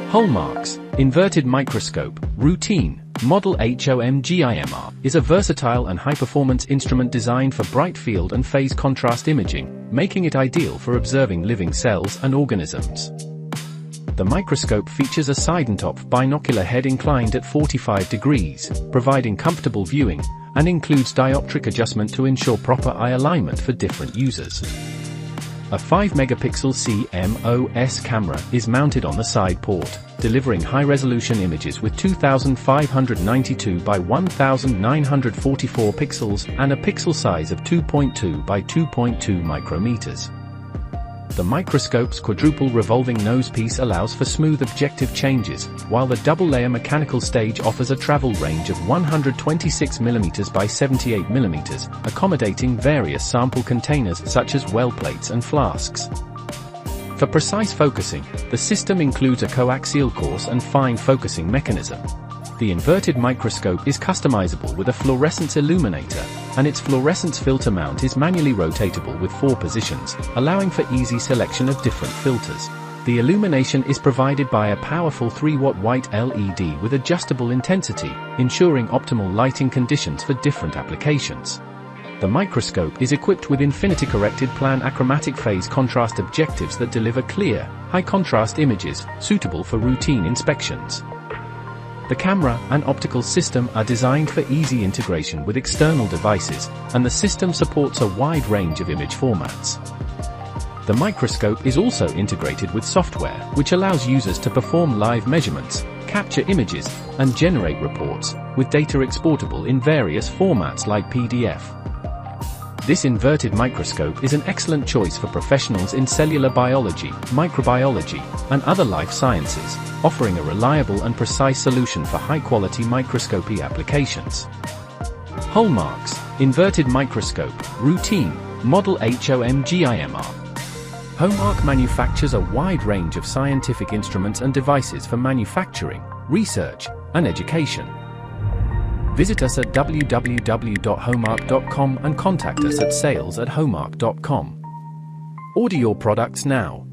Holmarc's Inverted Microscope, Routine, Model HO-MG-IMR, is a versatile and high-performance instrument designed for bright field and phase contrast imaging, making it ideal for observing living cells and organisms. The microscope features a side-and-top binocular head inclined at 45 degrees, providing comfortable viewing, and includes dioptric adjustment to ensure proper eye alignment for different users. A 5-megapixel CMOS camera is mounted on the side port, delivering high-resolution images with 2592 by 1944 pixels and a pixel size of 2.2 by 2.2 micrometers. The microscope's quadruple revolving nosepiece allows for smooth objective changes, while the double-layer mechanical stage offers a travel range of 126 mm by 78 mm, accommodating various sample containers such as well plates and flasks. For precise focusing, the system includes a coaxial coarse and fine focusing mechanism. The inverted microscope is customizable with a fluorescence illuminator, and its fluorescence filter mount is manually rotatable with 4 positions, allowing for easy selection of different filters. The illumination is provided by a powerful 3-watt white LED with adjustable intensity, ensuring optimal lighting conditions for different applications. The microscope is equipped with infinity-corrected plan achromatic phase contrast objectives that deliver clear, high-contrast images, suitable for routine inspections. The camera and optical system are designed for easy integration with external devices, and the system supports a wide range of image formats. The microscope is also integrated with software, which allows users to perform live measurements, capture images, and generate reports, with data exportable in various formats like PDF. This inverted microscope is an excellent choice for professionals in cellular biology, microbiology, and other life sciences, offering a reliable and precise solution for high-quality microscopy applications. Holmarc's Inverted Microscope, Routine, Model HO-MG-IMR. Holmarc manufactures a wide range of scientific instruments and devices for manufacturing, research, and education. Visit us at www.holmarc.com and contact us at sales@holmarc.com. Order your products now.